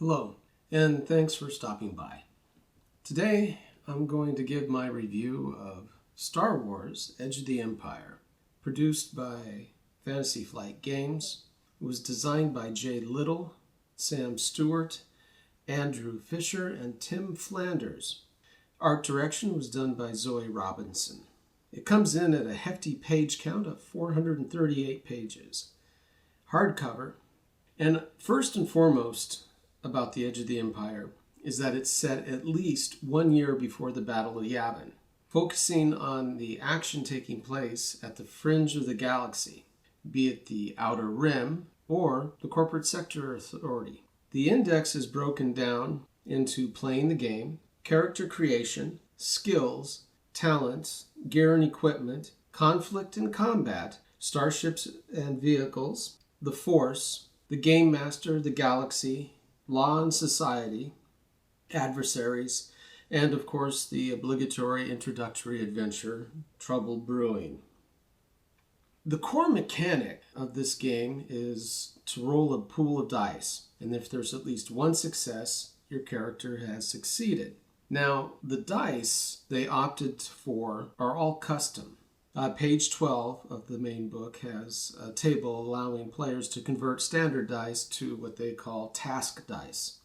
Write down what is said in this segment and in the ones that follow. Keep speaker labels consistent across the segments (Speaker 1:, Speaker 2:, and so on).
Speaker 1: Hello, and thanks for stopping by. Today, I'm going to give my review of Star Wars Edge of the Empire, produced by Fantasy Flight Games. It was designed by Jay Little, Sam Stewart, Andrew Fisher, and Tim Flanders. Art direction was done by Zoe Robinson. It comes in at a hefty page count of 438 pages. Hardcover, and first and foremost, about the Edge of the Empire is that it's set at least 1 year before the Battle of Yavin, focusing on the action taking place at the fringe of the galaxy, be it the Outer Rim or the Corporate Sector Authority. The index is broken down into playing the game, character creation, skills, talents, gear and equipment, conflict and combat, starships and vehicles, the Force, the Game Master, the Galaxy, Law and Society, Adversaries, and of course the obligatory introductory adventure, Trouble Brewing. The core mechanic of this game is to roll a pool of dice, and if there's at least one success, your character has succeeded. Now, the dice they opted for are all custom. Page 12 of the main book has a table allowing players to convert standard dice to what they call task dice.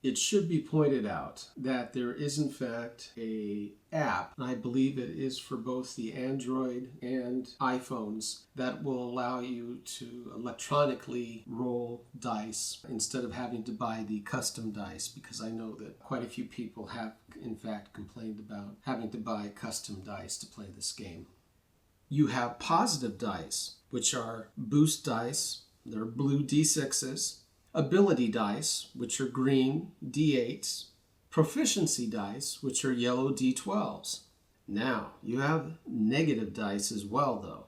Speaker 1: It should be pointed out that there is in fact an app, and I believe it is for both the Android and iPhones, that will allow you to electronically roll dice instead of having to buy the custom dice, because I know that quite a few people have in fact complained about having to buy custom dice to play this game. You have positive dice, which are boost dice, they're blue D6s, ability dice, which are green D8s, proficiency dice, which are yellow D12s. Now, you have negative dice as well, though.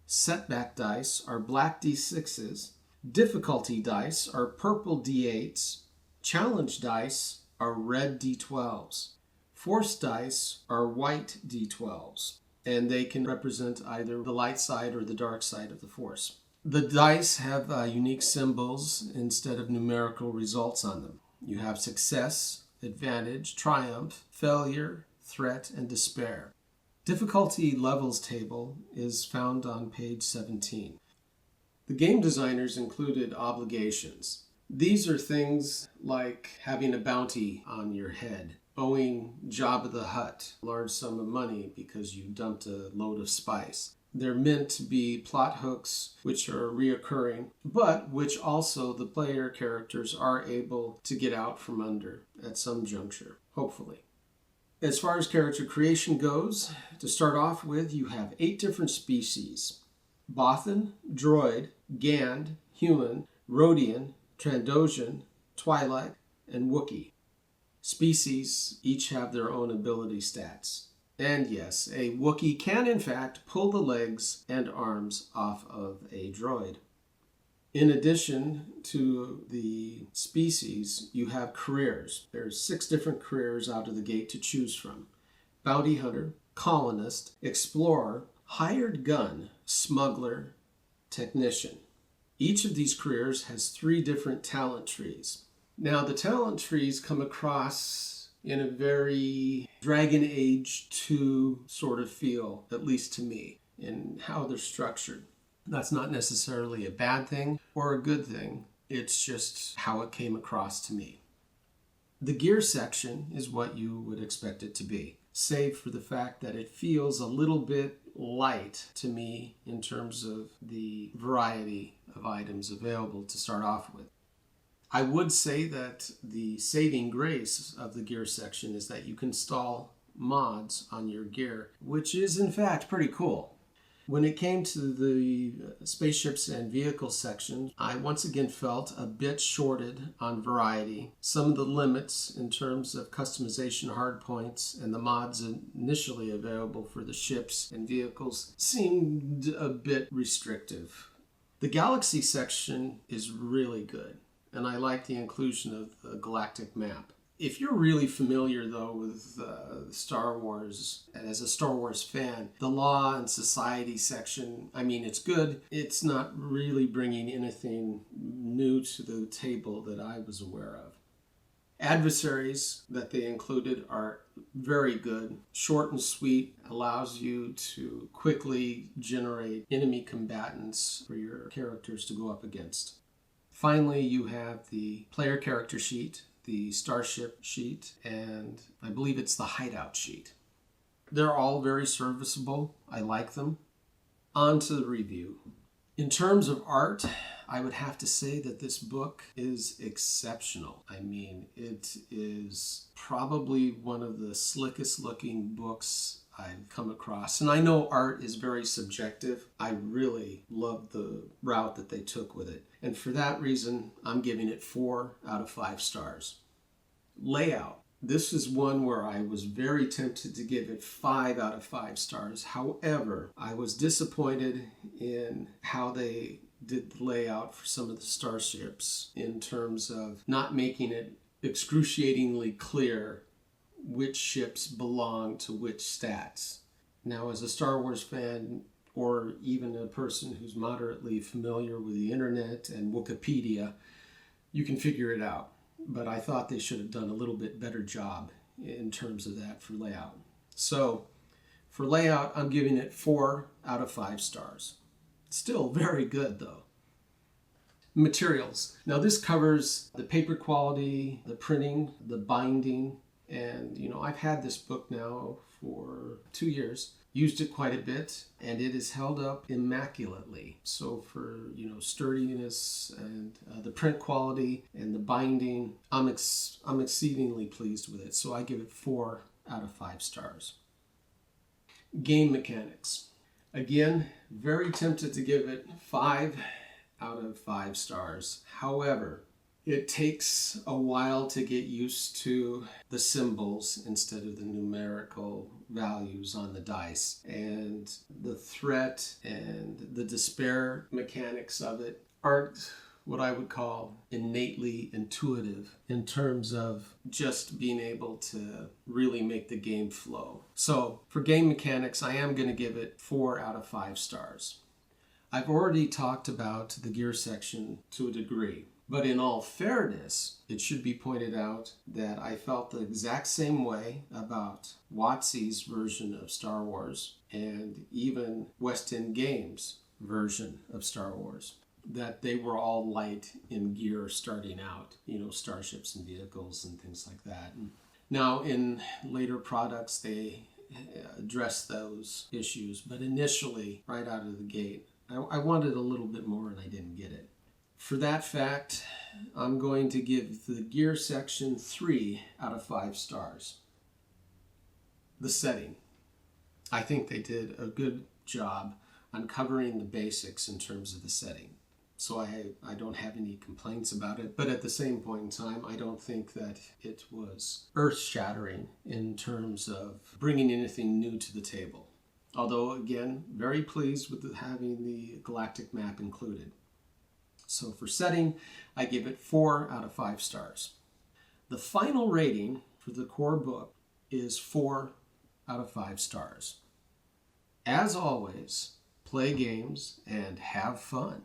Speaker 1: Setback dice are black D6s, difficulty dice are purple D8s, challenge dice are red D12s, force dice are white D12s. And they can represent either the light side or the dark side of the Force. The dice have unique symbols instead of numerical results on them. You have success, advantage, triumph, failure, threat, and despair. Difficulty levels table is found on page 17. The game designers included obligations. These are things like having a bounty on your head, owing Jabba the Hutt a large sum of money because you dumped a load of spice. They're meant to be plot hooks which are reoccurring, but which also the player characters are able to get out from under at some juncture, hopefully. As far as character creation goes, to start off with, you have 8 different species: Bothan, Droid, Gand, Human, Rhodian, Trandoshan, Twi'lek, and Wookiee. Species each have their own ability stats. And yes, a Wookiee can in fact pull the legs and arms off of a droid. In addition to the species, you have careers. There's 6 different careers out of the gate to choose from: bounty hunter, colonist, explorer, hired gun, smuggler, technician. Each of these careers has 3 different talent trees. Now, the talent trees come across in a very Dragon Age 2 sort of feel, at least to me, in how they're structured. That's not necessarily a bad thing or a good thing. It's just how it came across to me. The gear section is what you would expect it to be, save for the fact that it feels a little bit light to me in terms of the variety of items available to start off with. I would say that the saving grace of the gear section is that you can install mods on your gear, which is in fact pretty cool. When it came to the spaceships and vehicles section, I once again felt a bit shorted on variety. Some of the limits in terms of customization hardpoints and the mods initially available for the ships and vehicles seemed a bit restrictive. The Galaxy section is really good, and I like the inclusion of the galactic map. If you're really familiar, though, with Star Wars, as a Star Wars fan, the Law and Society section, I mean, it's good. It's not really bringing anything new to the table that I was aware of. Adversaries that they included are very good. Short and sweet, allows you to quickly generate enemy combatants for your characters to go up against. Finally, you have the player character sheet, the starship sheet, and I believe it's the hideout sheet. They're all very serviceable. I like them. On to the review. In terms of art, I would have to say that this book is exceptional. I mean, it is probably one of the slickest looking books I've come across. And I know art is very subjective. I really love the route that they took with it. And for that reason, I'm giving it 4 out of 5 stars. Layout. This is one where I was very tempted to give it 5 out of 5 stars. However, I was disappointed in how they did the layout for some of the starships in terms of not making it excruciatingly clear which ships belong to which stats. Now, as a Star Wars fan, or even a person who's moderately familiar with the internet and Wikipedia, you can figure it out. But I thought they should have done a little bit better job in terms of that for layout. So for layout, I'm giving it 4 out of 5 stars. Still very good though. Materials. Now this covers the paper quality, the printing, the binding, and I've had this book now for 2 years. Used it quite a bit, and it is held up immaculately. So for sturdiness and the print quality and the binding, I'm exceedingly pleased with it. So I give it 4 out of 5 stars. Game mechanics. Again, very tempted to give it 5 out of 5 stars. However, it takes a while to get used to the symbols instead of the numerical values on the dice. And the threat and the despair mechanics of it aren't what I would call innately intuitive in terms of just being able to really make the game flow. So for game mechanics, I am going to give it 4 out of 5 stars. I've already talked about the gear section to a degree. But in all fairness, it should be pointed out that I felt the exact same way about WotC's version of Star Wars and even West End Games' version of Star Wars. That they were all light in gear starting out, starships and vehicles and things like that. And now in later products, they address those issues. But initially, right out of the gate, I wanted a little bit more and I didn't get it. For that fact, I'm going to give the gear section 3 out of 5 stars. The setting. I think they did a good job on covering the basics in terms of the setting. So I don't have any complaints about it. But at the same point in time, I don't think that it was earth-shattering in terms of bringing anything new to the table. Although, again, very pleased with having the galactic map included. So for setting, I give it 4 out of 5 stars. The final rating for the core book is 4 out of 5 stars. As always, play games and have fun.